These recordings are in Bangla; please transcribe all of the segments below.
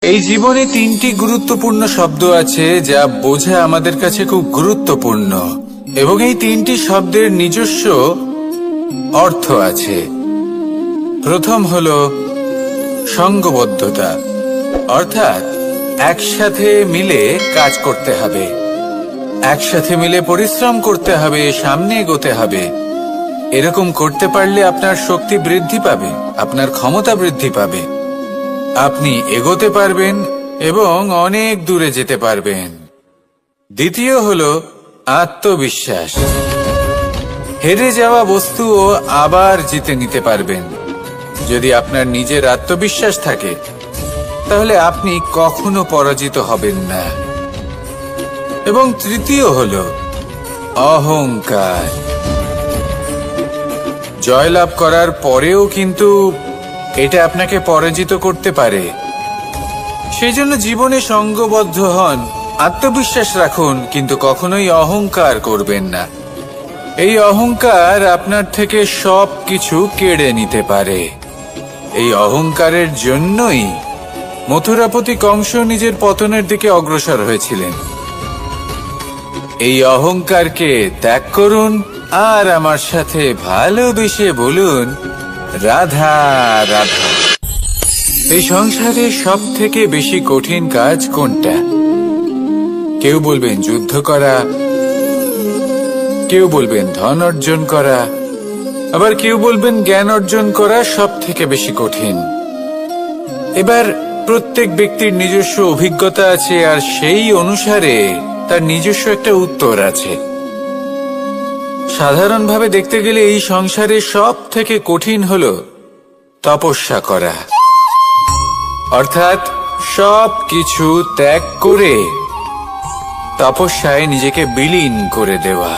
এই জীবনে তিনটি গুরুত্বপূর্ণ শব্দ আছে যা বোঝা আমাদের কাছে খুব গুরুত্বপূর্ণ, এবং এই তিনটি শব্দের নিজস্ব অর্থ আছে। প্রথম হলো সঙ্গবদ্ধতা, অর্থাৎ একসাথে মিলে কাজ করতে হবে, একসাথে মিলে পরিশ্রম করতে হবে, সামনে এগোতে হবে। এরকম করতে পারলে আপনার শক্তি বৃদ্ধি পাবে, আপনার ক্ষমতা বৃদ্ধি পাবে, আপনি এগোতে পারবেন এবং অনেক দূরে যেতে পারবেন। দ্বিতীয় হলো আত্মবিশ্বাস। হেরে যাওয়া বস্তুও আবার জিতে নিতে পারবেন। যদি আপনার নিজের আত্মবিশ্বাস থাকে তাহলে আপনি কখনো পরাজিত হবেন না। এবং তৃতীয় হলো অহংকার। জয়লাভ করার পরেও কিন্তু এটা আপনাকে পরাজিত করতে পারে। সেই জন্য জীবনে সঙ্গবদ্ধ হন, আত্মবিশ্বাস রাখুন, কিন্তু কখনোই অহংকার করবেন না। এই অহংকার আপনার থেকে সব কিছু কেড়ে নিতে পারে। এই অহংকারের জন্যই মথুরাপতি কংস নিজের পতনের দিকে অগ্রসর হয়েছিলেন। এই অহংকারকে ত্যাগ করুন আর আমার সাথে ভালোবেসে বলুন, রাধা রাধা। এই সংসারে সব থেকে বেশি কঠিন কাজ কোনটা? কেউ বলবেন যুদ্ধ করা, কেউ বলবেন ধন অর্জন করা, আবার কেউ বলবেন জ্ঞান অর্জন করা সব থেকে বেশি কঠিন। এবার প্রত্যেক ব্যক্তির নিজস্ব অভিজ্ঞতা আছে, আর সেই অনুসারে তার নিজস্ব একটা উত্তর আছে। সাধারণভাবে দেখতে গেলে এই সংসারে সব থেকে কঠিন হলো তপস্যা করা, অর্থাৎ সব কিছু ত্যাগ করে তপস্যায় নিজেকে বিলীন করে দেওয়া।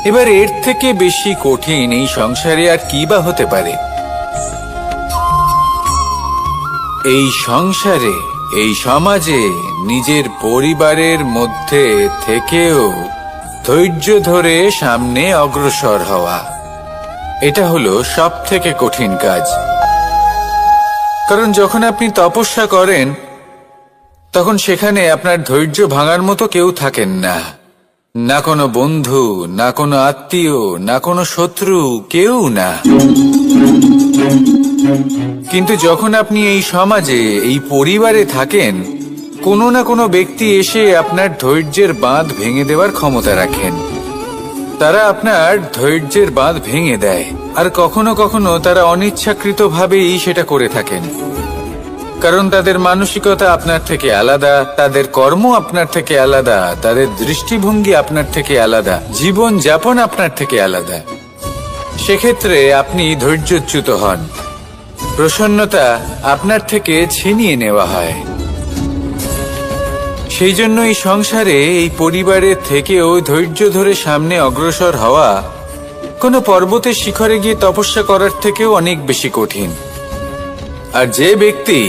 এবার এর থেকে বেশি কঠিন এই সংসারে আর কি বা হতে পারে? এই সংসারে, এই সমাজে, নিজের পরিবারের মধ্যে থেকেও ধৈর্য ধরে সামনে অগ্রসর হওয়া, এটা হলো সব থেকে কঠিন কাজ। কারণ যখন আপনি তপস্যা করেন তখন সেখানে আপনার ধৈর্য ভাঙার মতো কেউ থাকেন না, না কোনো বন্ধু, না কোনো আত্মীয়, না কোনো শত্রু, কেউ না। কিন্তু যখন আপনি এই সমাজে, এই পরিবারে থাকেন, কোনো না কোনো ব্যক্তি এসে আপনার ধৈর্যের বাঁধ ভেঙে দেওয়ার ক্ষমতা রাখেন। তারা আপনার ধৈর্যের বাঁধ ভেঙে দেয়, আর কখনো কখনো তারা অনিচ্ছাকৃতভাবেই সেটা করে থাকেন। কারণ তাদের মানসিকতা আপনার থেকে আলাদা, তাদের কর্ম আপনার থেকে আলাদা, তাদের দৃষ্টিভঙ্গি আপনার থেকে আলাদা, জীবন যাপন আপনার থেকে আলাদা। সেক্ষেত্রে আপনি ধৈর্যচ্যুত হন, প্রসন্নতা আপনার থেকে ছিনিয়ে নেওয়া হয়। সেই জন্য এই সংসারে, এই পরিবারের থেকেও ধৈর্য ধরে সামনে অগ্রসর হওয়া কোনো পর্বতের শিখরে গিয়ে তপস্যা করার থেকেও অনেক বেশি কঠিন। আর যে ব্যক্তি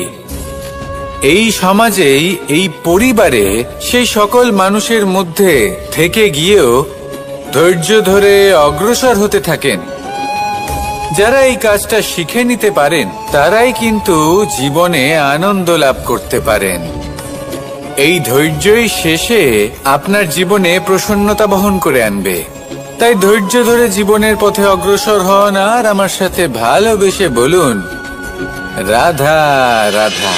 এই সমাজেই, এই পরিবারে, সেই সকল মানুষের মধ্যে থেকে গিয়েও ধৈর্য ধরে অগ্রসর হতে থাকেন, যারা এই কাজটা শিখে নিতে পারেন, তারাই কিন্তু জীবনে আনন্দ লাভ করতে পারেন। এই ধৈর্যই শেষে আপনার জীবনে প্রসন্নতা বহন করে আনবে। তাই ধৈর্য ধরে জীবনের পথে অগ্রসর হন আর আমার সাথে ভালোবেসে বলুন, রাধা রাধা।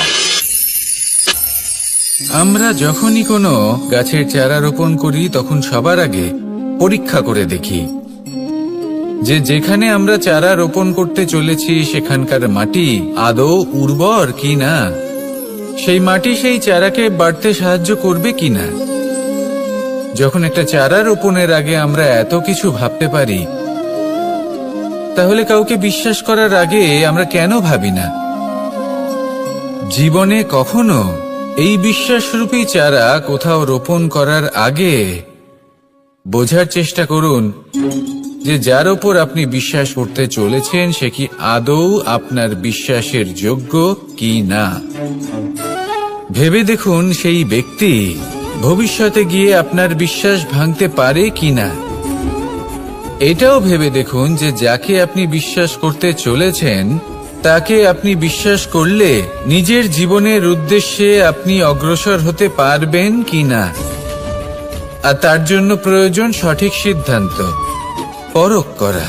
আমরা যখনই কোনো গাছের চারা রোপণ করি তখন সবার আগে পরীক্ষা করে দেখি যে যেখানে আমরা চারা রোপণ করতে চলেছি সেখানকার মাটি আদৌ উর্বর কি না, সেই মাটি সেই চারাকে বাড়তে সাহায্য করবে কিনা। যখন একটা চারা রোপণের আগে আমরা এত কিছু ভাবতে পারি, তাহলে কাউকে বিশ্বাস করার আগে আমরা কেন ভাবি না? জীবনে কখনো এই বিশ্বাসরূপী চারা কোথাও রোপণ করার আগে বোঝার চেষ্টা করুন যে যার ওপর আপনি বিশ্বাস করতে চলেছেন সে কি আদৌ আপনার বিশ্বাসের যোগ্য কি না। ভেবে দেখুন সেই ব্যক্তি ভবিষ্যতে গিয়ে আপনার বিশ্বাস ভাঙতে পারে কিনা। এটাও ভেবে দেখুন যে যাকে আপনি বিশ্বাস করতে চলেছেন তাকে আপনি বিশ্বাস করলে নিজের জীবনের উদ্দেশ্যে আপনি অগ্রসর হতে পারবেন কিনা। আর তার জন্য প্রয়োজন সঠিক সিদ্ধান্ত, পরখ করা,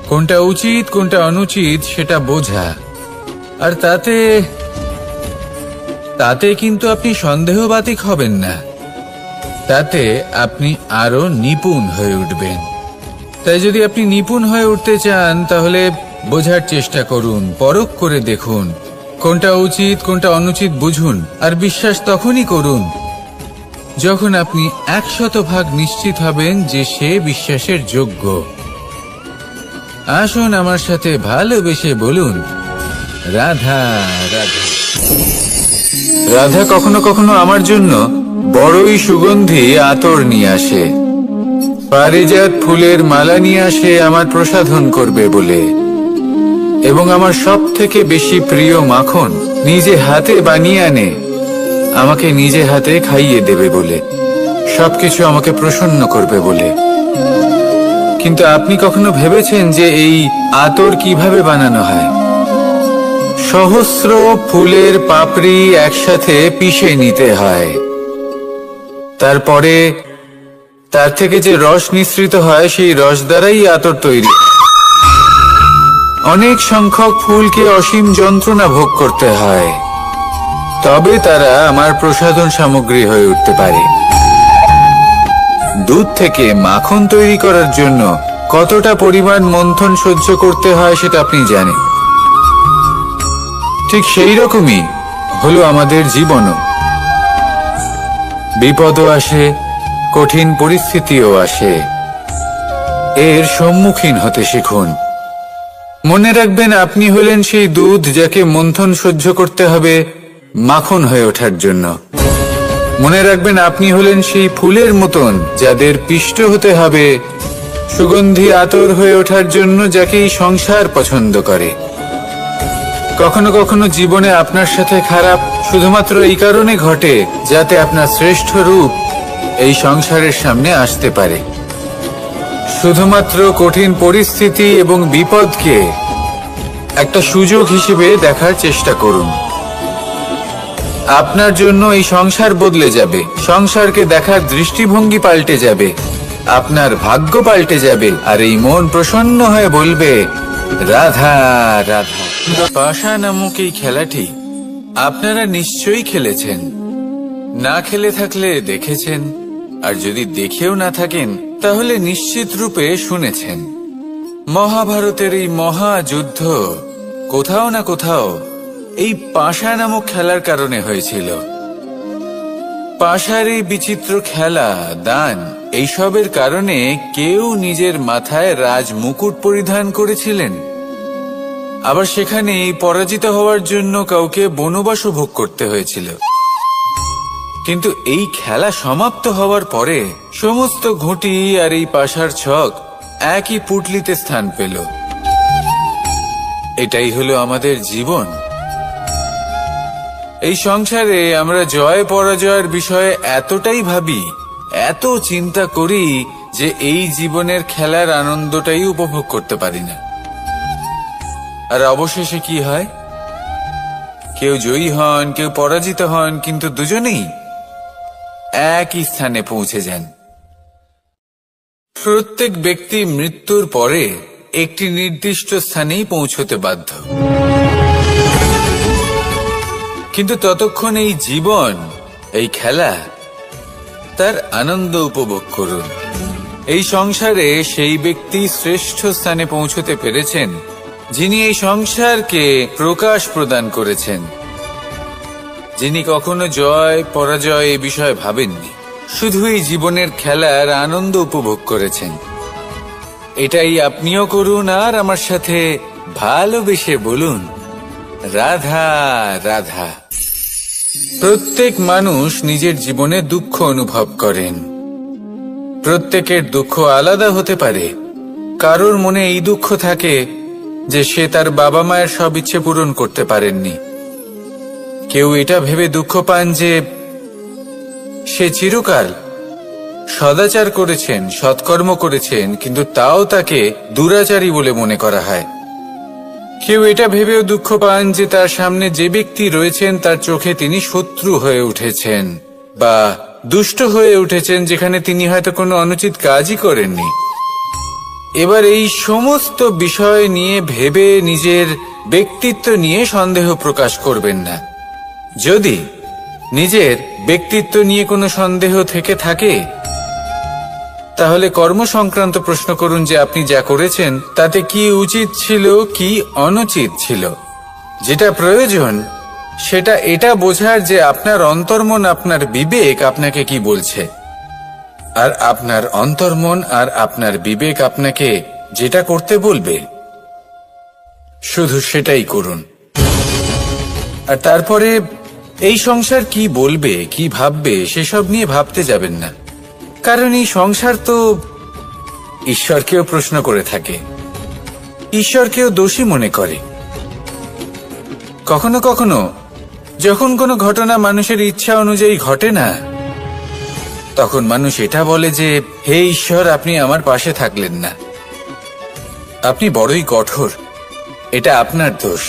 কোনটা উচিত কোনটা অনুচিত সেটা বোঝা। আর তাতে কিন্তু আপনি সন্দেহবাতিক হবেন না, তাতে আপনি আরো নিপুণ হয়ে উঠবেন। তাই যদি আপনি নিপুণ হয়ে উঠতে চান তাহলে বোঝার চেষ্টা করুন, পরখ করে দেখুন, কোনটা উচিত কোনটা অনুচিত বুঝুন। আর বিশ্বাস তখনই করুন যখন আপনি 100% নিশ্চিত হবেন যে সে বিশ্বাসের যোগ্য। আসুন আমার সাথে ভালোবেসে বলুন, রাধা রাধা। রাধা কখনো কখনো আমার জন্য বড়ই সুগন্ধি আতর নিয়ে আসে, পারিজাত ফুলের মালা নিয়ে আসে আমার প্রসাধন করবে বলে, এবং আমার সব থেকে বেশি প্রিয় মাখন নিজে হাতে বানিয়ে আনে আমাকে নিজে হাতে খাইয়ে দেবে বলে, সবকিছু আমাকে প্রসন্ন করবে বলে। কিন্তু আপনি কখনো ভেবেছেন যে এই আতর কিভাবে বানানো হয়? সহস্র ফুলের পাপড়ি একসাথে পিষে নিতে হয়, তারপরে তার থেকে যে রস নিঃসৃত হয় সেই রস দ্বারাই আতর তৈরি। অনেক সংখ্যক ফুলকে অসীম যন্ত্রণা ভোগ করতে হয়, তবে তারা আমার প্রসাধন সামগ্রী হয়ে উঠতে পারে। দুধ থেকে মাখন তৈরি করার জন্য কতটা পরিমাণ মন্থন সহ্য করতে হয় সেটা আপনি জানেন। ঠিক সেই রকমই হলো আমাদের জীবনও। বিপদও আসে, কঠিন পরিস্থিতিও আসে, এর সম্মুখীন হতে শিখুন। মনে রাখবেন আপনি হলেন সেই দুধ যাকে মন্থন সহ্য করতে হবে মাখন হয়ে ওঠার জন্য। মনে রাখবেন আপনি হলেন সেই ফুলের মতন যাদের পিষ্ট হতে হবে সুগন্ধি আতর হয়ে ওঠার জন্য, যাকে এই সংসার পছন্দ করে। কখনো কখনো জীবনে আপনার সাথে খারাপ শুধুমাত্র এই কারণে ঘটে যাতে আপনার শ্রেষ্ঠ রূপ এই সংসারের সামনে আসতে পারে। শুধুমাত্র কঠিন পরিস্থিতি এবং বিপদকে একটা সুযোগ হিসেবে দেখার চেষ্টা করুন। আপনার জন্য এই সংসার বদলে যাবে, সংসারকে দেখার দৃষ্টিভঙ্গি পাল্টে যাবে, আপনার ভাগ্য পাল্টে যাবে, আর এই মন প্রসন্ন হয়ে বলবে, রাধা রাধা। পাশা নামক এই খেলাটি আপনারা নিশ্চয়ই খেলেছেন, না খেলে থাকলে দেখেছেন, আর যদি দেখেও না থাকেন তাহলে নিশ্চিত রূপে শুনেছেন। মহাভারতের এই মহাযুদ্ধ কোথাও না কোথাও এই পাশা নামক খেলার কারণে হয়েছিল। পাশার এই বিচিত্র খেলা, দান, এইসবের কারণে কেউ নিজের মাথায় রাজ মুকুট পরিধান করেছিলেন, আবার সেখানে পরাজিত হওয়ার জন্য কাউকে বনবাসও ভোগ করতে হয়েছিল। কিন্তু এই খেলা সমাপ্ত হওয়ার পরে সমস্ত ঘুঁটি আর এই পাশার ছক একই পুটলিতে স্থান পেল। এটাই হলো আমাদের জীবন। এই সংসারে আমরা জয় পরাজয়ের বিষয়ে এতটাই ভাবি, এত চিন্তা করি যে এই জীবনের খেলার আনন্দটাই উপভোগ করতে পারি না। আর অবশেষে কি হয়? কেউ জয়ী হন, কেউ পরাজিত হন, কিন্তু দুজনেই একই স্থানে পৌঁছে যান। প্রত্যেক ব্যক্তি মৃত্যুর পরে একটি নির্দিষ্ট স্থানেই পৌঁছতে বাধ্য, কিন্তু ততক্ষণ এই জীবন, এই খেলা, তার আনন্দ উপভোগ করুন। এই সংসারে সেই ব্যক্তি শ্রেষ্ঠ স্থানে পৌঁছতে পেরেছেন যিনি এই সংসারকে প্রকাশ প্রদান করেছেন, যিনি কখনো জয় পরাজয় এ বিষয়ে ভাবেননি, শুধু এই জীবনের খেলার আনন্দ উপভোগ করেছেন। এটাই আপনিও করুন, আর আমার সাথে ভালোবেসে বলুন, রাধা রাধা। প্রত্যেক মানুষ নিজের জীবনে দুঃখ অনুভব করেন। প্রত্যেকের দুঃখ আলাদা হতে পারে। কারোর মনে এই দুঃখ থাকে যে সে তার বাবা মায়ের সব ইচ্ছে পূরণ করতে পারেননি। কেউ এটা ভেবে দুঃখ পান যে সে চিরকাল সদাচার করেছেন, সৎকর্ম করেছেন, কিন্তু তাও তাকে দুরাচারী বলে মনে করা হয়। কেউ এটা ভেবেও দুঃখ পান যে তার সামনে যে ব্যক্তি রয়েছেন তার চোখে তিনি শত্রু হয়ে উঠেছেন বা দুষ্ট হয়ে উঠেছেন, যেখানে তিনি হয়তো কোনো অনুচিত কাজই করেননি। এবার এই সমস্ত বিষয় নিয়ে ভেবে নিজের ব্যক্তিত্ব নিয়ে সন্দেহ প্রকাশ করবেন না। যদি নিজের ব্যক্তিত্ব নিয়ে কোনো সন্দেহ থেকে থাকে, তাহলে কর্ম সংক্রান্ত প্রশ্ন করুন যে আপনি যা করেছেন তাতে কি উচিত ছিল, কি অনুচিত ছিল। যেটা প্রয়োজন সেটা এটা বোঝার যে আপনার অন্তর্মন, আপনার বিবেক আপনাকে কি বলছে, আর আপনার অন্তর্মন আর আপনার বিবেক আপনাকে যেটা করতে বলবে শুধু সেটাই করুন। আর তারপরে এই সংসার কি বলবে, কি ভাববে সেসব নিয়ে ভাবতে যাবেন না, কারণ এই সংসার তো ঈশ্বরকেও প্রশ্ন করে থাকে, ঈশ্বরকেও দোষী মনে করে। কখনো কখনো যখন কোনো ঘটনা মানুষের ইচ্ছা অনুযায়ী ঘটে না, তখন মানুষ এটা বলে যে হে ঈশ্বর, আপনি আমার পাশে থাকলেন না, আপনি বড়ই কঠোর, এটা আপনার দোষ।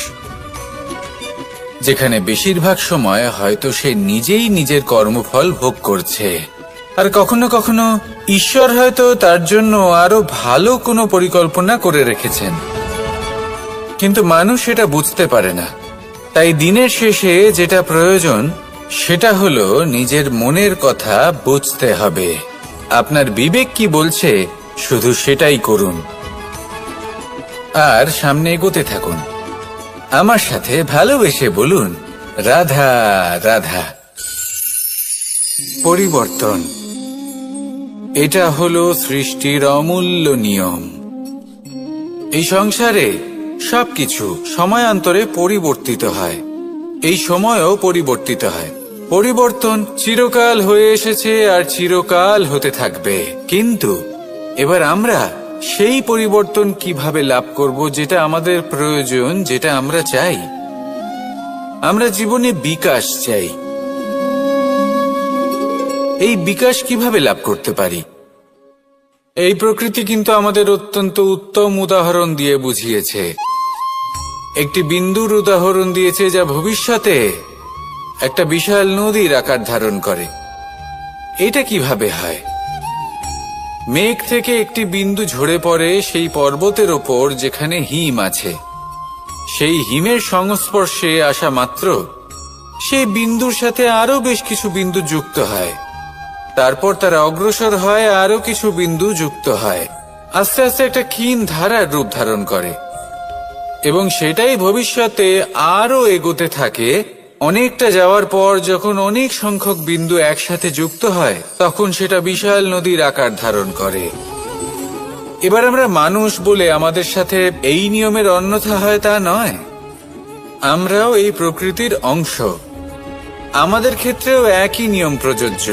যেখানে বেশিরভাগ সময় হয়তো সে নিজেই নিজের কর্মফল ভোগ করছে। আর কখনো কখনো ঈশ্বর হয়তো তার জন্য আরো ভালো কোনো পরিকল্পনা করে রেখেছেন, কিন্তু মানুষ এটা বুঝতে পারে না। তাই দিনের শেষে যেটা প্রয়োজন সেটা হলো নিজের মনের কথা বুঝতে হবে। আপনার বিবেক কি বলছে শুধু সেটাই করুন, আর সামনে এগোতে থাকুন। আমার সাথে ভালোবেসে বলুন, রাধা রাধা। পরিবর্তন, এটা হলো সৃষ্টির অমূল্য নিয়ম। এই সংসারে সবকিছু সময়ান্তরে পরিবর্তিত হয়, এই সময়ও পরিবর্তিত হয়। পরিবর্তন চিরকাল হয়ে এসেছে আর চিরকাল হতে থাকবে। কিন্তু এবার আমরা সেই পরিবর্তন কিভাবে লাভ করব, যেটা আমাদের প্রয়োজন, যেটা আমরা চাই। আমরা জীবনে বিকাশ চাই। এই বিকাশ কিভাবে লাভ করতে পারি? এই প্রকৃতি কিন্তু আমাদের অত্যন্ত উত্তম উদাহরণ দিয়ে বুঝিয়েছে। একটি বিন্দুর উদাহরণ দিয়েছে যা ভবিষ্যতে একটা বিশাল নদীর আকার ধারণ করে। এটা কিভাবে হয়? মেঘ থেকে একটি বিন্দু ঝরে পড়ে সেই পর্বতের ওপর যেখানে হিম আছে। সেই হিমের সংস্পর্শে আসা মাত্র সেই বিন্দুর সাথে আরো বেশ কিছু বিন্দু যুক্ত হয়। তারপর তারা অগ্রসর হয়, আরো কিছু বিন্দু যুক্ত হয়, আস্তে আস্তে একটা ক্ষীণ ধারার রূপ ধারণ করে, এবং সেটাই ভবিষ্যতে আরো এগোতে থাকে। অনেকটা যাওয়ার পর যখন অনেক সংখ্যক বিন্দু একসাথে যুক্ত হয়, তখন সেটা বিশাল নদীর আকার ধারণ করে। এবার আমরা মানুষ বলে আমাদের সাথে এই নিয়মের অন্যথা হয় তা নয়। আমরাও এই প্রকৃতির অংশ, আমাদের ক্ষেত্রেও একই নিয়ম প্রযোজ্য।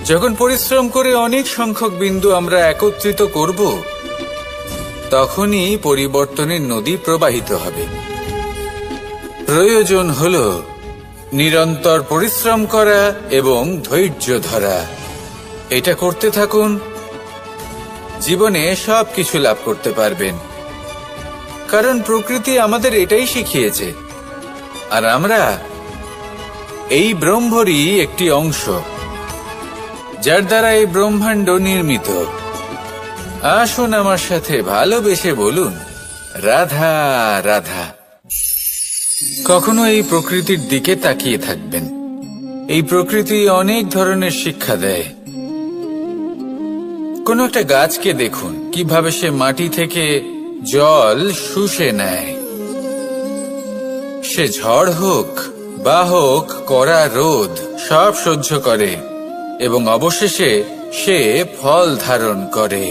যখন পরিশ্রম করে অনেক সংখ্যক বিন্দু আমরা একত্রিত করব, তখনই পরিবর্তনের নদী প্রবাহিত হবে। প্রয়োজন হল নিরন্তর পরিশ্রম করা এবং ধৈর্য ধরা। এটা করতে থাকুন, জীবনে সবকিছু লাভ করতে পারবেন। কারণ প্রকৃতি আমাদের এটাই শিখিয়েছে, আর আমরা এই ব্রহ্মরই একটি অংশ, যার দ্বারা এই ব্রহ্মাণ্ড নির্মিত। আসুন আমার সাথে ভালোবেসে বলুন, রাধা রাধা। কখনো এই প্রকৃতির দিকে তাকিয়ে থাকবেন। এই প্রকৃতি অনেক ধরনের শিক্ষা দেয়। কোন একটা গাছকে দেখুন, কিভাবে সে মাটি থেকে জল শুষে নেয়। সে ঝড় হোক বা হোক কড়া রোদ, সব সহ্য করে এবং অবশেষে সে ফল ধারণ করে।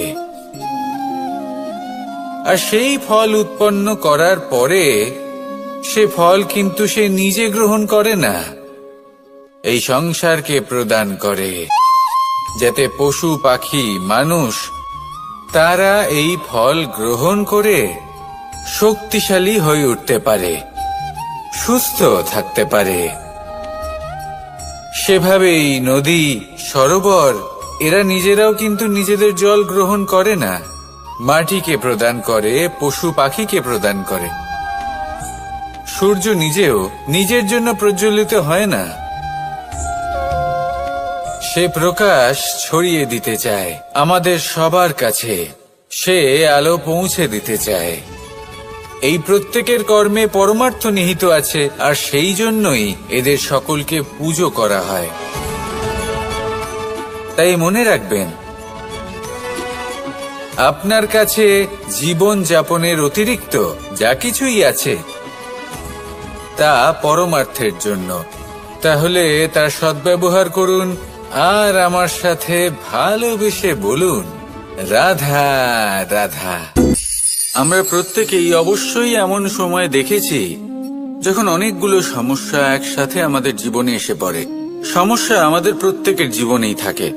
আর সেই ফল উৎপন্ন করার পরে সে ফল কিন্তু সে নিজে গ্রহণ করে না, এই সংসারকে প্রদান করে, যাতে পশু পাখি মানুষ তারা এই ফল গ্রহণ করে শক্তিশালী হয়ে উঠতে পারে, সুস্থ থাকতে পারে। সেভাবেই নদী, সরোবর এরা নিজেরাও কিন্তু নিজেদের জল গ্রহণ করে না, মাটিকে প্রদান করে, পশু পাখিকে প্রদান করে। সূর্য নিজেও নিজের জন্য প্রজ্বলিত হয় না, সে প্রকাশ ছড়িয়ে দিতে চায় আমাদের সবার কাছে, সে আলো পৌঁছে দিতে চায়। এই প্রত্যেকের কর্মে পরমার্থ নিহিত আছে, আর সেই জন্যই এদের সকলকে পুজো করা হয়। তাই মনে রাখবেন, আপনার কাছে জীবন যাপনের অতিরিক্ত যা কিছুই আছে তা পরমার্থের জন্য। তাহলে তার সদ্ব্যবহার করুন আর আমার সাথে ভালোবেসে বলুন, রাধা রাধা। আমরা প্রত্যেকেই অবশ্যই এমন সময় দেখেছি যখন অনেকগুলো সমস্যা একসাথে আমাদের জীবনে এসে পড়ে। সমস্যা আমাদের প্রত্যেকের জীবনেই থাকে,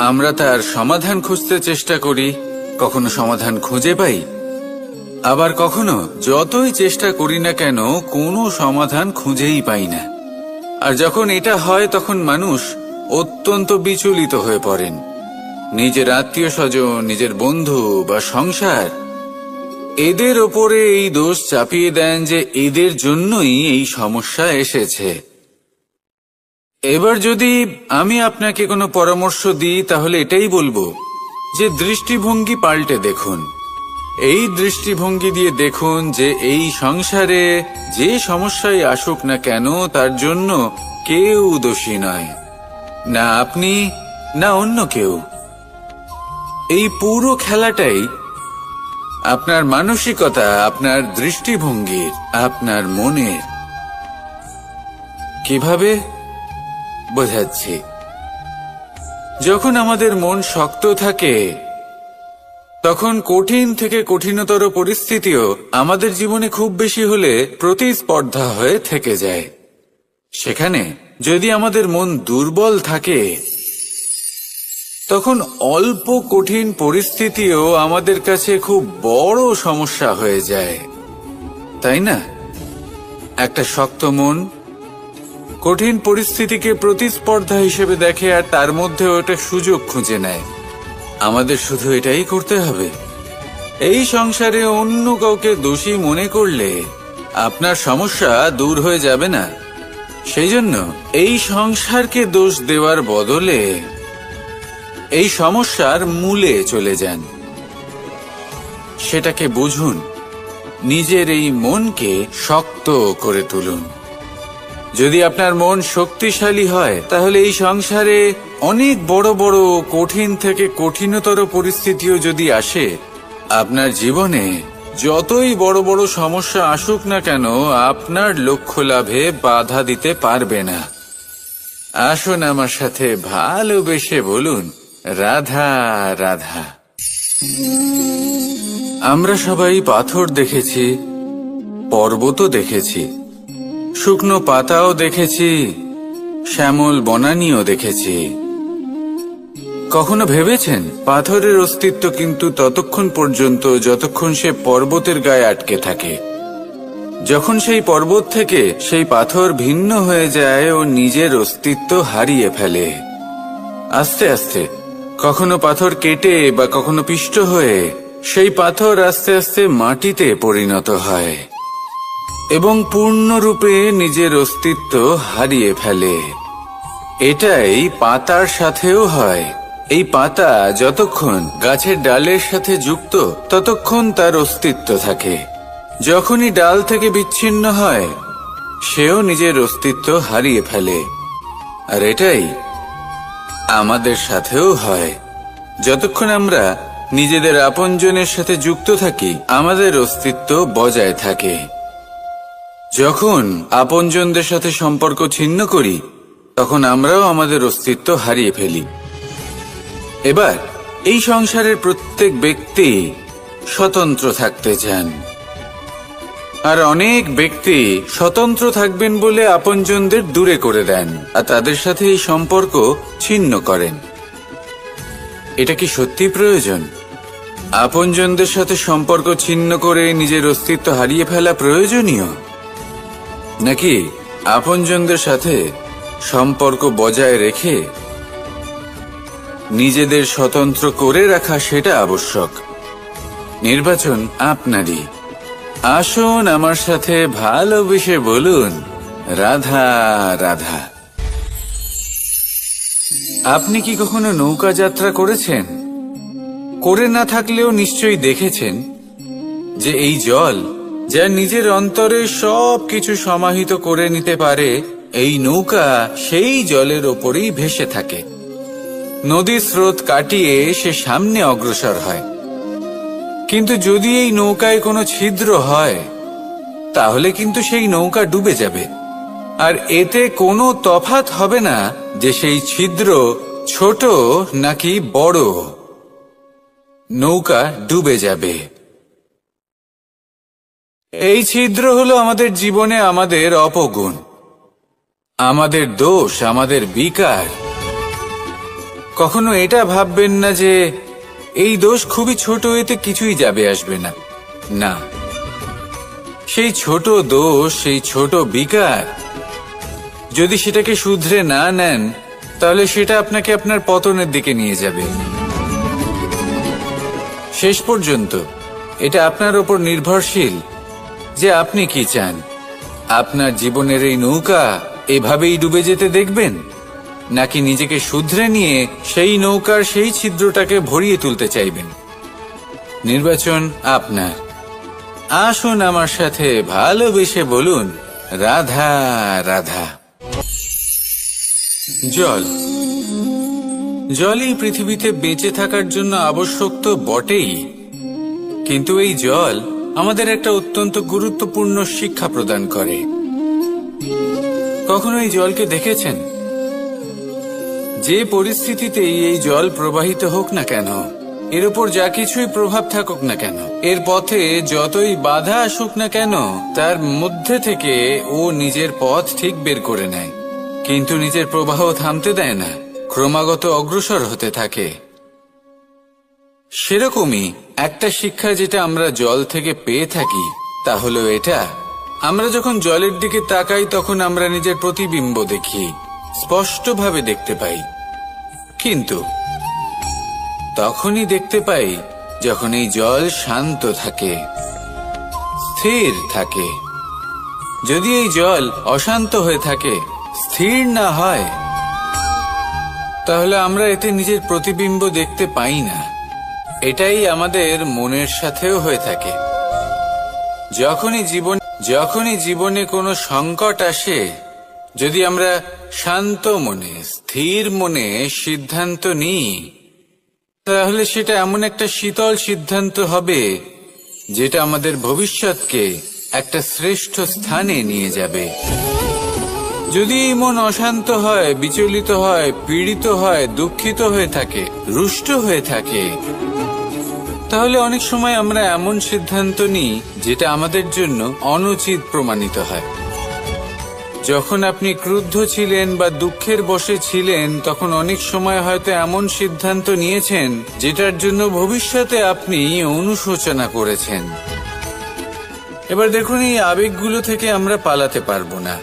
আমরা তার সমাধান খুঁজতে চেষ্টা করি, কখনো সমাধান খুঁজে পাই, আবার কখনো যতই চেষ্টা করি না কেন কোনো সমাধান খুঁজেই পাই না। আর যখন এটা হয় তখন মানুষ অত্যন্ত বিচলিত হয়ে পড়েন। নিজের আত্মীয় স্বজন, নিজের বন্ধু বা সংসার, এদের ওপরে এই দোষ চাপিয়ে দেন যে এদের জন্যই এই সমস্যা এসেছে। এবার যদি আমি আপনাকে কোনো পরামর্শ দিই তাহলে এটাই বলবো যে দৃষ্টিভঙ্গি পাল্টে দেখুন। এই দৃষ্টিভঙ্গি দিয়ে দেখুন যে এই সংসারে যে সমস্যায় আসুক না কেন তার জন্য কেউ দোষী নয়, না আপনি না অন্য কেউ। এই পুরো খেলাটাই আপনার মানসিকতা, আপনার দৃষ্টিভঙ্গির, আপনার মনের। কিভাবে বোঝাচ্ছি, যখন আমাদের মন শক্ত থাকে তখন কঠিন থেকে কঠিনতর পরিস্থিতিও আমাদের জীবনে খুব বেশি হলে প্রতিস্পর্ধা হয়ে থেকে যায়। সেখানে যদি আমাদের মন দুর্বল থাকে তখন অল্প কঠিন পরিস্থিতিও আমাদের কাছে খুব বড় সমস্যা হয়ে যায়, তাই না? একটা শক্ত মন কঠিন পরিস্থিতিকে প্রতিস্পর্ধা হিসেবে দেখে আর তার মধ্যে ওটা সুযোগ খুঁজে নেয়। আমাদের শুধু এটাই করতে হবে। এই সংসারে অন্য কাউকে দোষী মনে করলে আপনার সমস্যা দূর হয়ে যাবে না। সেই জন্য এই সংসারকে দোষ দেওয়ার বদলে এই সমস্যার মূলে চলে যান, সেটাকে বুঝুন, নিজের এই মনকে শক্ত করে তুলুন। যদি আপনার মন শক্তিশালী হয় তাহলে এই সংসারে অনেক বড় বড় কঠিন থেকে কঠিনতর পরিস্থিতিও যদি আসে, আপনার জীবনে যতই বড় বড় সমস্যা আসুক না কেন আপনার লক্ষ্য লাভে বাধা দিতে পারবে না। আসুন আমার সাথে ভালোবেসে বলুন, রাধা রাধা। আমরা সবাই পাথর দেখেছি, পর্বতও দেখেছি, শুকনো পাতাও দেখেছি, শ্যামল বনানীও দেখেছি। কখনো ভেবেছেন পাথরের অস্তিত্ব কিন্তু ততক্ষণ পর্যন্ত যতক্ষণ সে পর্বতের গায়ে আটকে থাকে। যখন সেই পর্বত থেকে সেই পাথর ভিন্ন হয়ে যায় ও নিজের অস্তিত্ব হারিয়ে ফেলে। আস্তে আস্তে কখনো পাথর কেটে বা কখনো পিষ্ট হয়ে সেই পাথর আস্তে আস্তে মাটিতে পরিণত হয় এবং পূর্ণরূপে নিজের অস্তিত্ব হারিয়ে ফেলে। এটাই পাতার সাথেও হয়। এই পাতা যতক্ষণ গাছের ডালের সাথে যুক্ত ততক্ষণ তার অস্তিত্ব থাকে। যখনই ডাল থেকে বিচ্ছিন্ন হয় সেও নিজের অস্তিত্ব হারিয়ে ফেলে। আর এটাই আমাদের সাথেও হয়। যতক্ষণ আমরা নিজেদের আপনজনের সাথে যুক্ত থাকি আমাদের অস্তিত্ব বজায় থাকে। যখন আপনজনদের সাথে সম্পর্ক ছিন্ন করি তখন আমরাও আমাদের অস্তিত্ব হারিয়ে ফেলি। এবার এই সংসারের প্রত্যেক ব্যক্তি স্বতন্ত্র থাকতে চান, আর অনেক ব্যক্তি স্বতন্ত্র থাকবেন বলে আপনজনদের দূরে করে দেন আর তাদের সাথে এই সম্পর্ক ছিন্ন করেন। এটা কি সত্যি প্রয়োজন? আপনজনদের সাথে সম্পর্ক ছিন্ন করে নিজের অস্তিত্ব হারিয়ে ফেলা প্রয়োজনীয়, নাকি আপনজনদের সাথে সম্পর্ক বজায় রেখে নিজেদের স্বতন্ত্র করে রাখা সেটা আবশ্যক? নির্বাচন আপনারই। আসুন আমার সাথে ভালোবেসে বলুন, রাধা রাধা। আপনি কি কখনো নৌকা যাত্রা করেছেন? করে না থাকলেও নিশ্চয়ই দেখেছেন যে এই জল, যা নিজের অন্তরে সব কিছু সমাহিত করে নিতে পারে, এই নৌকা সেই জলের ওপরেই ভেসে থাকে। নদীর স্রোত কাটিয়ে সে সামনে অগ্রসর হয়। কিন্তু যদি এই নৌকায় কোনো ছিদ্র হয়, তাহলে কিন্তু সেই নৌকা ডুবে যাবে। আর এতে কোনো তফাৎ হবে না যে সেই ছিদ্র ছোট নাকি বড়, নৌকা ডুবে যাবে। এই ছিদ্র হলো আমাদের জীবনে আমাদের অপগুণ, আমাদের দোষ, আমাদের বিকার। কখনো এটা ভাববেন না যে এই দোষ খুবই ছোট, এতে কিছুই যাবে আসবে না। না, সেই ছোট দোষ, সেই ছোট বিকার, যদি সেটাকে শুধরে না নেন, তাহলে সেটা আপনাকে আপনার পতনের দিকে নিয়ে যাবে। শেষ পর্যন্ত এটা আপনার উপর নির্ভরশীল যে আপনি কি চান। আপনার জীবনের এই নৌকা এভাবেই ডুবে যেতে দেখবেন, নাকি নিজেকে শুধরে নিয়ে সেই নৌকার সেই ছিদ্রটাকে ভরিয়ে তুলতে চাইবেন? নির্বাচন আপনার। আসুন আমার সাথে ভালোবেসে বলুন, রাধা রাধা। জল, জলই পৃথিবীতে বেঁচে থাকার জন্য আবশ্যক তো বটেই, কিন্তু এই জল আমাদের একটা অত্যন্ত গুরুত্বপূর্ণ শিক্ষা প্রদান করে। কখনো এই জলকে দেখেছেন? যে পরিস্থিতিতেই এই জল প্রবাহিত হোক না কেন, এর উপর যা কিছুই প্রভাব থাকুক না কেন, এর পথে যতই বাধা আসুক না কেন, তার মধ্যে থেকে ও নিজের পথ ঠিক বের করে নেয়, কিন্তু নিজের প্রবাহ থামতে দেয় না, ক্রমাগত অগ্রসর হতে থাকে। সেরকমই একটা শিক্ষা যেটা আমরা জল থেকে পেয়ে থাকি, তা হলো এটা: আমরা যখন জলের দিকে তাকাই, তখন আমরা নিজের প্রতিবিম্ব দেখি, স্পষ্টভাবে দেখতে পাই। কিন্তু তখনই দেখতে পাই যখন এই জল শান্ত থাকে, স্থির থাকে। যদি এই জল অশান্ত হয়ে থাকে, স্থির না হয়, তাহলে আমরা এতে নিজের প্রতিবিম্ব দেখতে পাই না। এটাই আমাদের মনের সাথেও হয়ে থাকে। যখনই জীবনে কোনো সংকট আসে, যদি আমরা শান্ত মনে, স্থির মনে সিদ্ধান্ত নিই, তাহলে সেটা এমন একটা শীতল সিদ্ধান্ত হবে যেটা আমাদের ভবিষ্যৎকে একটা শ্রেষ্ঠ স্থানে নিয়ে যাবে। যদি এই মন অশান্ত হয়, বিচলিত হয়, পীড়িত হয়, দুঃখিত হয়ে থাকে, রুষ্ট হয়ে থাকে, তাহলে অনেক সময় আমরা এমন সিদ্ধান্ত নিই যেটা আমাদের জন্য অনুচিত প্রমাণিত হয়। যখন আপনি ক্রুদ্ধ ছিলেন বা দুঃখের বশে ছিলেন, তখন অনেক সময় হয়তো এমন সিদ্ধান্ত নিয়েছেন যেটার জন্য ভবিষ্যতে আপনি অনুশোচনা করেছেন। এবার দেখুন, এই আবেগগুলো থেকে আমরা পালাতে পারবো না,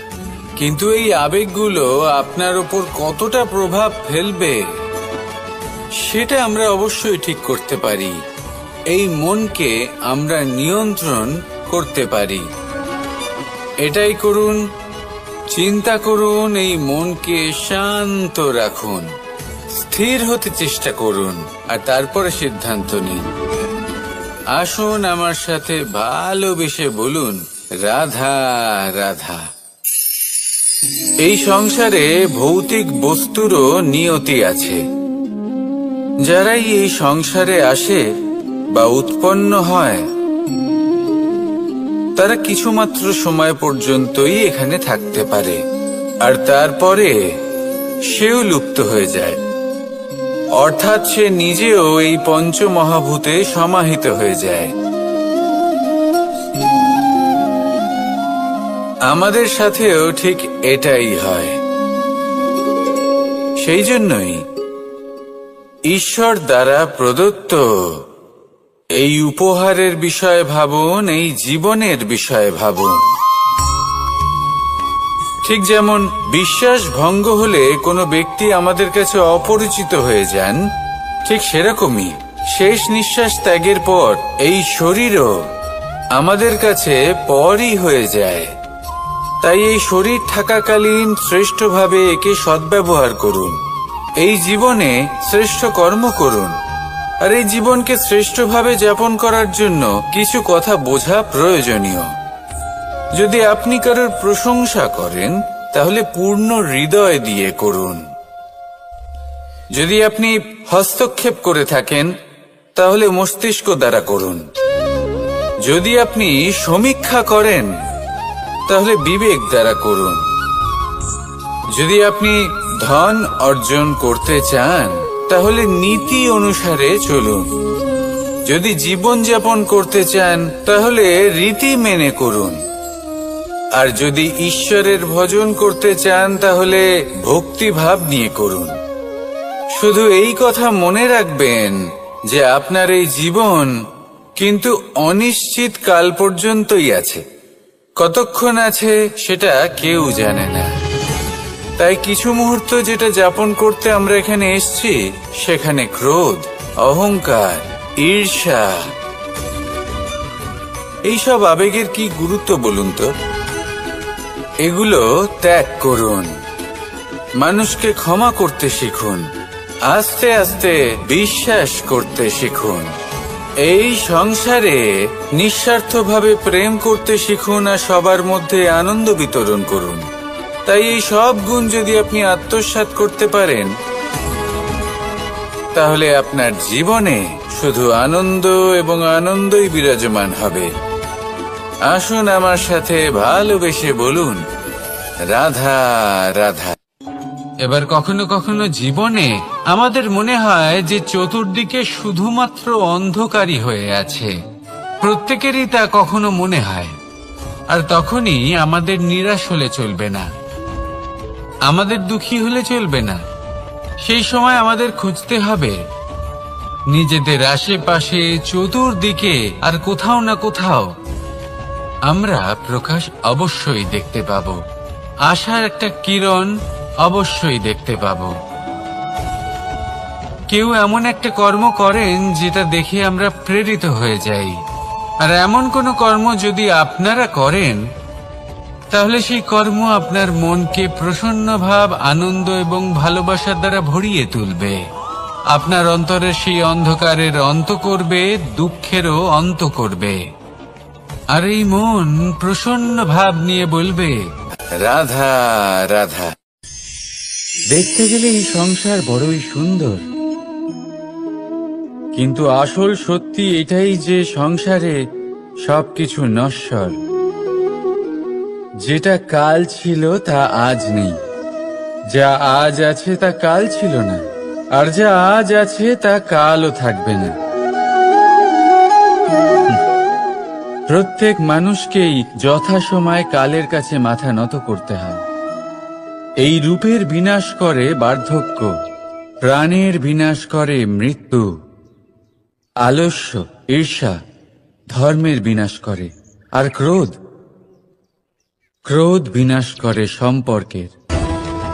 কিন্তু এই আবেগগুলো আপনার উপর কতটা প্রভাব ফেলবে সেটা আমরা অবশ্যই ঠিক করতে পারি। এই মনকে আমরা নিয়ন্ত্রণ করতে পারি। এটাই করুন, চিন্তা করুন, এই মনকে শান্ত রাখুন, স্থির হতে চেষ্টা করুন, আর তারপরে সিদ্ধান্ত নিন। আসুন আমার সাথে ভালোবেসে বলুন, রাধা রাধা। এই সংসারে ভৌতিক বস্তুরও নিয়তি আছে। যারাই এই সংসারে আসে বা উৎপন্ন হয়, তারা কিছুমাত্র সময় পর্যন্তই এখানে থাকতে পারে, আর তারপরে সেও লুপ্ত হয়ে যায়। অর্থাৎ সে নিজেও এই পঞ্চমহাভূতে সমাহিত হয়ে যায়। আমাদের সাথেও ঠিক এটাই হয়। সেই জন্যই ঈশ্বর দ্বারা প্রদত্ত এই উপহারের বিষয়ে ভাবুন, এই জীবনের বিষয়ে ভাবুন। ঠিক যেমন বিশ্বাস ভঙ্গ হলে কোনো ব্যক্তি আমাদের কাছে অপরিচিত হয়ে যান, ঠিক সেরকমই শেষ নিঃশ্বাস ত্যাগের পর এই শরীরও আমাদের কাছে পরই হয়ে যায়। তাই এই শরীর থাকাকালীন শ্রেষ্ঠভাবে একে সদ্ব্যবহার করুন। এই জীবনে শ্রেষ্ঠ কর্ম করুন। আর এই জীবনকে শ্রেষ্ঠভাবে যাপন করার জন্য কিছু কথা বোঝা প্রয়োজনীয়। যদি আপনি কারোর প্রশংসা করেন তাহলে পূর্ণ হৃদয় দিয়ে করুন। যদি আপনি হস্তক্ষেপ করে থাকেন তাহলে মস্তিষ্ক দ্বারা করুন। যদি আপনি সমীক্ষা করেন তাহলে বিবেক দ্বারা করুন। যদি আপনি ধন অর্জন করতে চান তাহলে নীতি অনুসারে চলুন। যদি জীবন যাপন করতে চান তাহলে রীতি মেনে করুন। আর যদি ঈশ্বরের ভজন করতে চান তাহলে ভক্তিভাব নিয়ে করুন। শুধু এই কথা মনে রাখবেন যে আপনার এই জীবন কিন্তু অনিশ্চিত কাল পর্যন্তই আছে। কতক্ষণ আছে সেটা কেউ জানে না। তাই কিছু মুহূর্ত যেটা যাপন করতে আমরা এখানে এসেছি সেখানে ক্রোধ, অহংকার, ঈর্ষা এইসব আবেগের কি গুরুত্ব বলুন তো? এগুলো ত্যাগ করুন। মানুষকে ক্ষমা করতে শিখুন। আস্তে আস্তে বিশ্বাস করতে শিখুন। এই সংসারে নিঃস্বার্থভাবে প্রেম করতে শিখুন আর সবার মধ্যে আনন্দ বিতরণ করুন। তাই এই সব গুণ যদি আপনি আত্মসাৎ করতে পারেন তাহলে আপনার জীবনে শুধু আনন্দ এবং আনন্দই বিরাজমান হবে। আসুন আমার সাথে ভালোবেসে বলুন, রাধা রাধা। এবার কখনো কখনো জীবনে আমাদের মনে হয় যে চতুর্দিকে শুধুমাত্র অন্ধকারই হয়ে আছে। প্রত্যেকেরই তা কখনো মনে হয়। আর তখনই আমাদের নিরাশ হলে চলবে না, আমাদের দুঃখী হলে চলবে না। সেই সময় আমাদের খুঁজতে হবে নিজেদের আশেপাশে, চতুর্দিকে আর কোথাও না কোথাও আমরা প্রকাশ অবশ্যই দেখতে পাব। আশার একটা কিরণ অবশ্যই দেখতে পাব। কেউ এমন একটা কর্ম করেন যেটা দেখে আমরা প্রেরিত হয়ে যাই। আর এমন কোনো কর্ম যদি আপনারা করেন তাহলে সেই কর্ম আপনার মনকে প্রসন্ন ভাব, আনন্দ এবং ভালোবাসার দ্বারা ভরিয়ে তুলবে। আপনার অন্তরের সেই অন্ধকারের অন্ত করবে, দুঃখেরও অন্ত করবে। আর এই মন প্রসন্ন ভাব নিয়ে বলবে, রাধা রাধা। দেখতে গেলে এই সংসার বড়ই সুন্দর, কিন্তু আসল সত্যি এটাই যে সংসারে সবকিছু নশ্বর। যেটা কাল ছিল তা আজ নেই, যা আজ আছে তা কাল ছিল না, আর যা আজ আছে তা কালও থাকবে না। প্রত্যেক মানুষকেই যথাসময়ে কালের কাছে মাথা নত করতে হয়। এই রূপের বিনাশ করে বার্ধক্য, প্রাণের বিনাশ করে মৃত্যু। আলস্য, ঈর্ষা ধর্মের বিনাশ করে, আর ক্রোধ বিনাশ করে সম্পর্কের।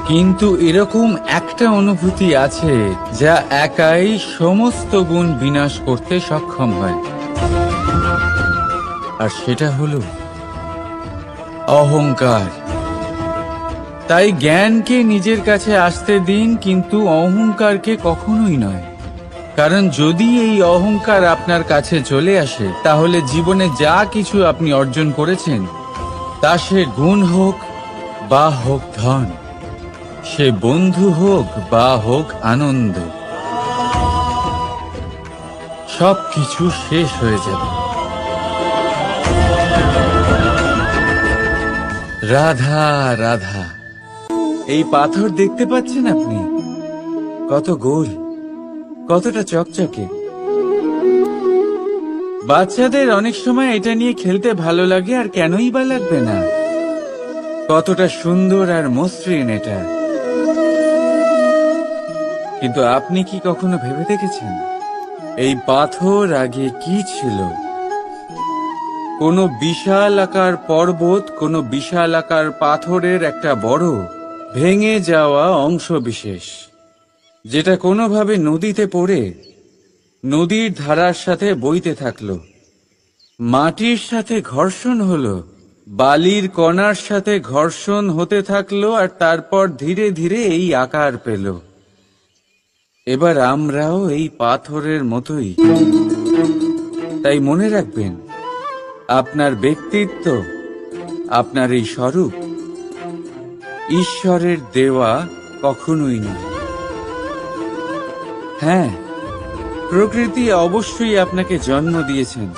কিন্তু এরকম একটা অনুভূতি আছে যা একাই সমস্ত গুণ বিনাশ করতে সক্ষম হয়, আর সেটা হলো অহংকার। তাই জ্ঞানকে নিজের কাছে আসতে দিন, কিন্তু অহংকারকে কখনোই নয়। কারণ যদি এই অহংকার আপনার কাছে চলে আসে তাহলে জীবনে যা কিছু আপনি অর্জন করেছেন, তা সে গুণ হোক বা হোক ধন, সে বন্ধু হোক বা হোক আনন্দ, সবকিছু শেষ হয়ে যাবে। রাধা রাধা। এই পাথর দেখতে পাচ্ছেন আপনি? কত গোল, কতটা চকচকে। বাচ্চাদের অনেক সময় এটা নিয়ে খেলতে ভালো লাগে, আর কেনই বা লাগবে না? কতটা সুন্দর আর মসৃণ এটা। কিন্তু আপনি কি কখনো ভেবে দেখেছেন এই পাথর আগে কি ছিল? কোনো বিশাল আকার পর্বত, কোনো বিশাল আকার পাথরের একটা বড় ভেঙে যাওয়া অংশ বিশেষ, যেটা কোনোভাবে নদীতে পড়ে নদীর ধারার সাথে বইতে থাকলো, মাটির সাথে ঘর্ষণ হলো, বালির কণার সাথে ঘর্ষণ হতে থাকলো, আর তারপর ধীরে ধীরে এই আকার পেল। এবার আমরাও এই পাথরের মতোই। তাই মনে রাখবেন, আপনার ব্যক্তিত্ব, আপনার এই স্বরূপ ঈশ্বরের দেওয়া কখনোই নয়। হ্যাঁ, প্রকৃতি অবশ্যই আপনাকে জন্ম দিয়েছেন,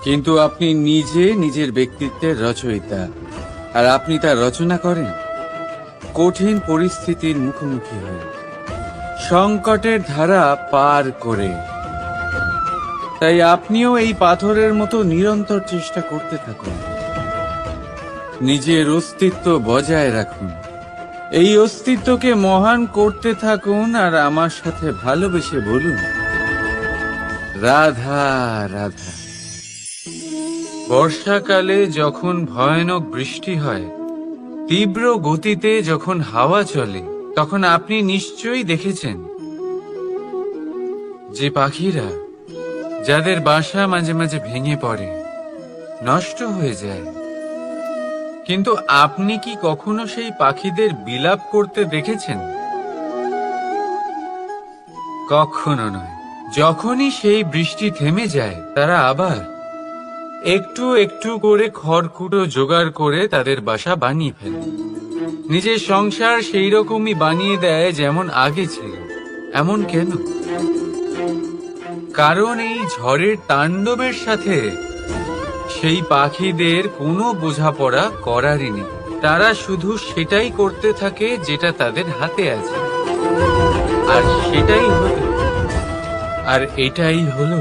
কিন্তু আপনি নিজে নিজের ব্যক্তিত্বের রচয়িতা, আর আপনি তা রচনা করেন কঠিন পরিস্থিতির মুখোমুখি হয়ে, সংকটের ধারা পার করে। তাই আপনিও এই পাথরের মতো নিরন্তর চেষ্টা করতে থাকুন, নিজের অস্তিত্ব বজায় রাখুন, এই অস্তিত্বকে মহান করতে থাকুন, আর আমার সাথে ভালোবেসে বলুন, রাধা রাধা। বর্ষাকালে যখন ভয়ানক বৃষ্টি হয়, তীব্র গতিতে যখন হাওয়া চলে, তখন আপনি নিশ্চয়ই দেখেছেন যে পাখিরা, যাদের বাসা মাঝে মাঝে ভেঙে পড়ে, নষ্ট হয়ে যায়, কিন্তু আপনি কি কখনো সেই পাখিদের বিলাপ করতে দেখেছেন? কখনো নয়। যখনই সেই বৃষ্টি থেমে যায়, তারা আবার একটু একটু করে খড়কুটো জোগাড় করে তাদের বাসা বানিয়ে ফেলে, নিজের সংসার সেই রকমই বানিয়ে দেয় যেমন আগে ছিল। এমন কেন? কারণ এই ঝড়ের তাণ্ডবের সাথে সেই পাখিদের কোনো বোঝাপড়া করারই নেই। তারা শুধু সেটাই করতে থাকে যেটা তাদের হাতে আছে, আর সেটাই হলো, আর এটাই হলো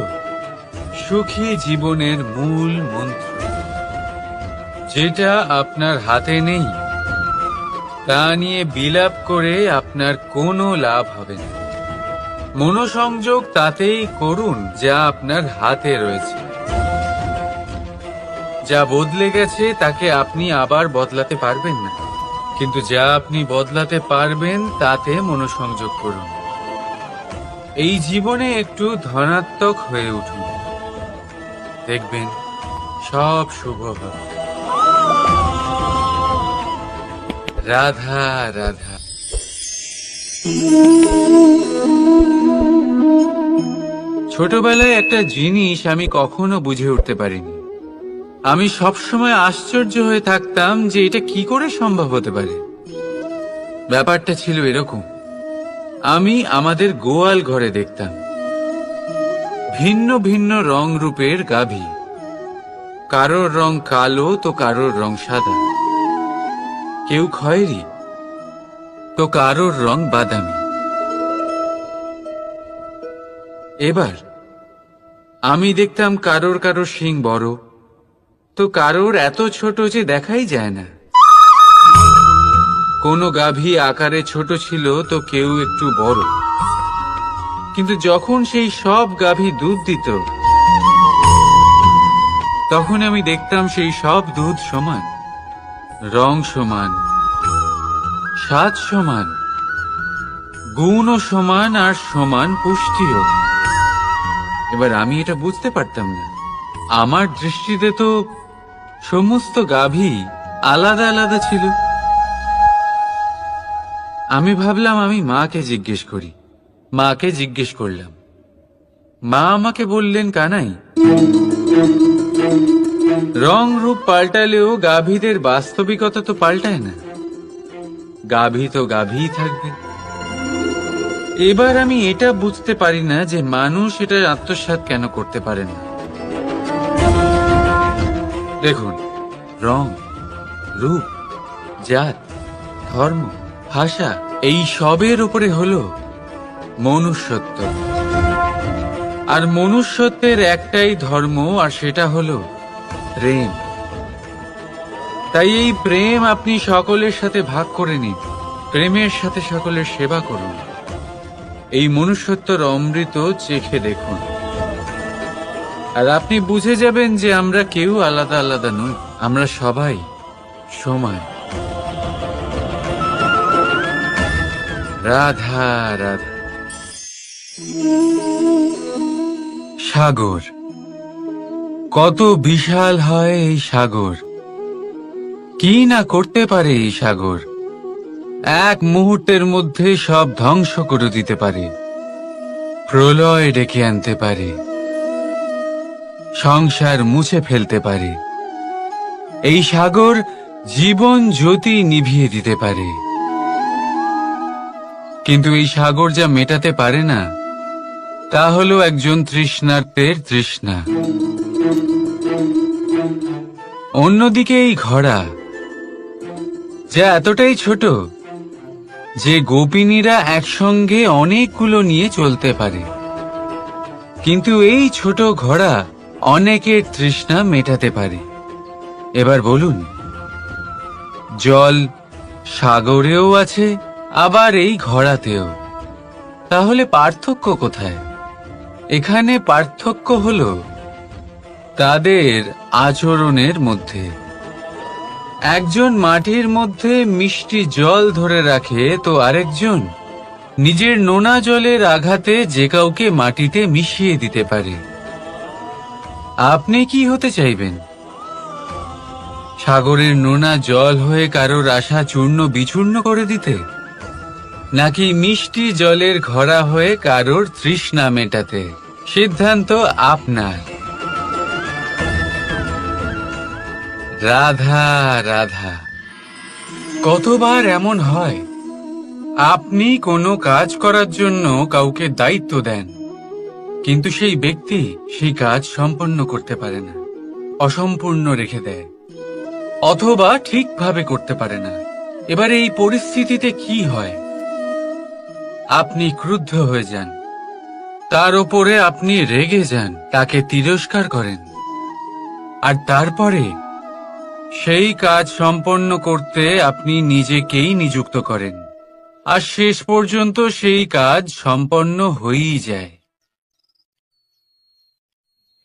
সুখী জীবনের মূল মন্ত্র। যেটা আপনার হাতে নেই, তা নিয়ে বিলাপ করে আপনার কোনো লাভ হবে না। মনোসংযোগ তাতেই করুন যা আপনার হাতে রয়েছে। যা বদলে গেছে তাকে আপনি আবার বদলাতে পারবেন না, কিন্তু যা আপনি বদলাতে পারবেন তাতে মনোসংযোগ করুন। এই জীবনে একটু ধনাত্মক হয়ে উঠুন, দেখবেন সব শুভ হবে। রাধা রাধা। ছোটবেলায় একটা জিনিস আমি কখনো বুঝে উঠতে পারিনি। আমি সবসময় আশ্চর্য হয়ে থাকতাম যে এটা কি করে সম্ভব হতে পারে। ব্যাপারটা ছিল এরকম, আমি আমাদের গোয়াল ঘরে দেখতাম ভিন্ন ভিন্ন রং রূপের গাভী। কারোর রং কালো তো কারোর রং সাদা, কেউ খয়েরি তো কারোর রং বাদামি। এবার আমি দেখতাম কারোর কারোর শিং বড় তো কারোর এত ছোট যে দেখাই যায় না। কোনো গাভী আকারে ছোট ছিল তো কেউ একটু বড়, কিন্তু যখন সেই সব গাভী দুধ দিত, তখন আমি দেখতাম সেই সব দুধ সমান, রং সমান, স্বাদ সমান, গুণও সমান, আর সমান পুষ্টিও। এবার আমি এটা বুঝতে পারতাম না। আমার দৃষ্টিতে তো সমস্ত গাভী আলাদা আলাদা ছিল। আমি ভাবলাম আমি মাকে জিজ্ঞেস করি। মাকে জিজ্ঞেস করলাম। মা আমাকে বললেন, কানাই, রং রূপ পাল্টালেও গাভীদের বাস্তবিকতা তো পাল্টায় না। গাভী তো গাভীই থাকবে। এবার আমি এটা বুঝতে পারি না যে মানুষ এটা আত্মসাৎ কেন করতে পারে না। দেখুন, রং, রূপ, জাত, ধর্ম, ভাষা, এই সবের উপরে হলো মনুষ্যত্ব। আর মনুষ্যত্বের একটাই ধর্ম, আর সেটা হলো প্রেম। তাই এই প্রেম আপনি সকলের সাথে ভাগ করে নিন, প্রেমের সাথে সকলের সেবা করুন। এই মনুষ্যত্বর অমৃত চেখে দেখুন, আর আপনি বুঝে যাবেন যে আমরা কেউ আলাদা আলাদা নই, আমরা সবাই সমান। রাধা রাধা। সাগর, কত বিশাল হয় এই সাগর! কি না করতে পারে এই সাগর! এক মুহূর্তের মধ্যে সব ধ্বংস করে দিতে পারে, প্রলয় ডেকে আনতে পারে, সংসার মুছে ফেলতে পারে। এই সাগর জীবন জ্যোতি নিভিয়ে দিতে পারে। কিন্তু এই সাগর যা মেটাতে পারে না, তা হলো একজন তৃষ্ণার্তের তৃষ্ণা। অন্যদিকে এই ঘোড়া, যা এতটাই ছোট যে গোপিনীরা একসঙ্গে অনেকগুলো নিয়ে চলতে পারে, কিন্তু এই ছোট ঘোড়া অনেকের তৃষ্ণা মেটাতে পারে। এবার বলুন, জল সাগরেও আছে, আবার এই ঘোড়াতেও। তাহলে পার্থক্য কোথায়? এখানে পার্থক্য হলো তাদের আচরণের মধ্যে। একজন মাটির মধ্যে মিষ্টি জল ধরে রাখে, তো আরেকজন নিজের নোনা জলের আঘাতে যে কাউকে মাটিতে মিশিয়ে দিতে পারে। আপনি কি হতে চাইবেন? সাগরের নোনা জল হয়ে কারোর আশা চূর্ণ বিচূর্ণ করে দিতে, নাকি মিষ্টি জলের ঘোড়া হয়ে কারোর তৃষ্ণা মেটাতে? সিদ্ধান্ত আপনার। রাধা রাধা। কতবার এমন হয়, আপনি কোনো কাজ করার জন্য কাউকে দায়িত্ব দেন, কিন্তু সেই ব্যক্তি সেই কাজ সম্পন্ন করতে পারে না, অসম্পূর্ণ রেখে দেয়, অথবা ঠিকভাবে করতে পারে না। এবার এই পরিস্থিতিতে কি হয়? আপনি ক্রুদ্ধ হয়ে যান, তার ওপরে আপনি রেগে যান, তাকে তিরস্কার করেন, আর তারপরে সেই কাজ সম্পন্ন করতে আপনি নিজেকেই নিযুক্ত করেন, আর শেষ পর্যন্ত সেই কাজ সম্পন্ন হয়েই যায়।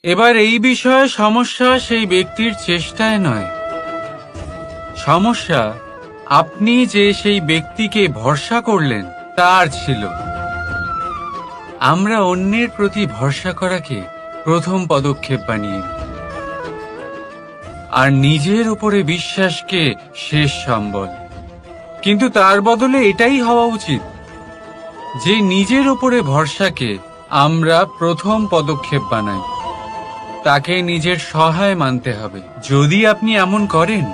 এবার এই বিষয়ে সমস্যা সেই ব্যক্তির চেষ্টায় নয়, সমস্যা আপনি যে সেই ব্যক্তিকে ভরসা করলেন তার ছিল। আমরা অন্যের প্রতি ভরসা করাকে প্রথম পদক্ষেপ বানিয়ে নিই, আর নিজের উপরে বিশ্বাসকে শেষ সম্বল। কিন্তু তার বদলে এটাই হওয়া উচিত যে নিজের উপরে ভরসাকে আমরা প্রথম পদক্ষেপ বানাই, তাকে নিজের সহায় মানতে হবে। যদি আপনি এমন করেন,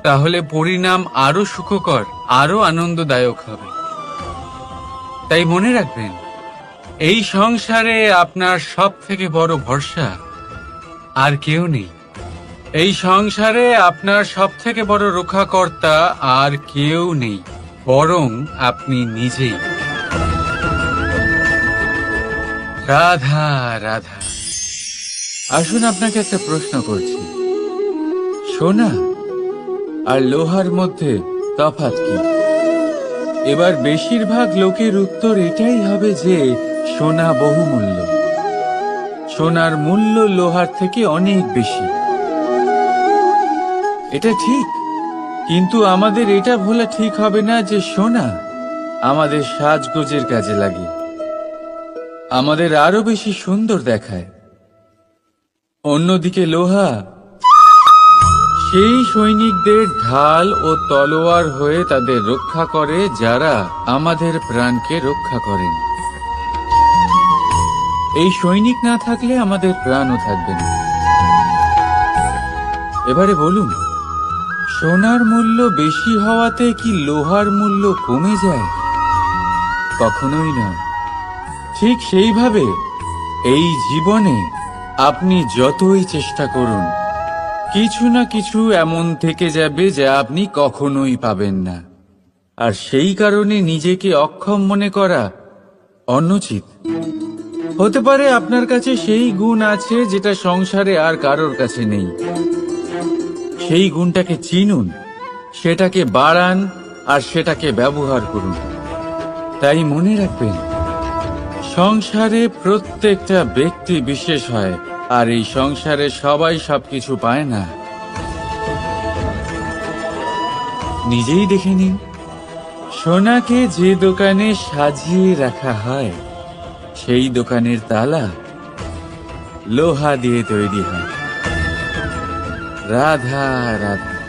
তাহলে পরিণাম আরো সুখকর, আরো আনন্দদায়ক হবে। তাই মনে রাখবেন, এই সংসারে আপনার সব থেকে বড় ভরসা আর কেউ নেই। এই সংসারে আপনার সব থেকে বড় রক্ষাকর্তা আর কেউ নেই, বরং আপনি নিজেই। রাধা রাধা। আসুন আপনাকে একটা প্রশ্ন করছি, সোনা আর লোহার মধ্যে তফাৎ কি? এবার বেশিরভাগ লোকের উত্তর এটাই হবে যে সোনা বহুমূল্য, সোনার মূল্য লোহার থেকে অনেক বেশি। এটা ঠিক, কিন্তু আমাদের এটা ভোলা ঠিক হবে না যে সোনা আমাদের সাজগোজের কাজে লাগে, আমাদের আরো বেশি সুন্দর দেখায়। অন্যদিকে লোহা সেই সৈনিকদের ঢাল ও তলোয়ার হয়ে তাদের রক্ষা করে, যারা আমাদের প্রাণকে রক্ষা করেন। এই সৈনিক না থাকলে আমাদের প্রাণও থাকবে না। এবারে বলুন, সোনার মূল্য বেশি হওয়াতে কি লোহার মূল্য কমে যায়? কখনোই নয়। ঠিক সেইভাবে এই জীবনে আপনি যতই চেষ্টা করুন, কিছু না কিছু এমন থেকে যাবে যা আপনি কখনোই পাবেন না, আর সেই কারণে নিজেকে অক্ষম মনে করা অনুচিত। হতে পারে আপনার কাছে সেই গুণ আছে যেটা সংসারে আর কারোর কাছে নেই। সেই গুণটাকে চিনুন, সেটাকে বাড়ান, আর সেটাকে ব্যবহার করুন। তাই মনে রাখবেন, সংসারে প্রত্যেকটা ব্যক্তি বিশেষ হয়, আর এই সংসারে সবাই সবকিছু পায় না। নিজেই দেখে নিন, সোনাকে যে দোকানে সাজিয়ে রাখা হয়, সেই দোকানের তালা লোহা দিয়ে তৈরি হয়। রাধা রাধা।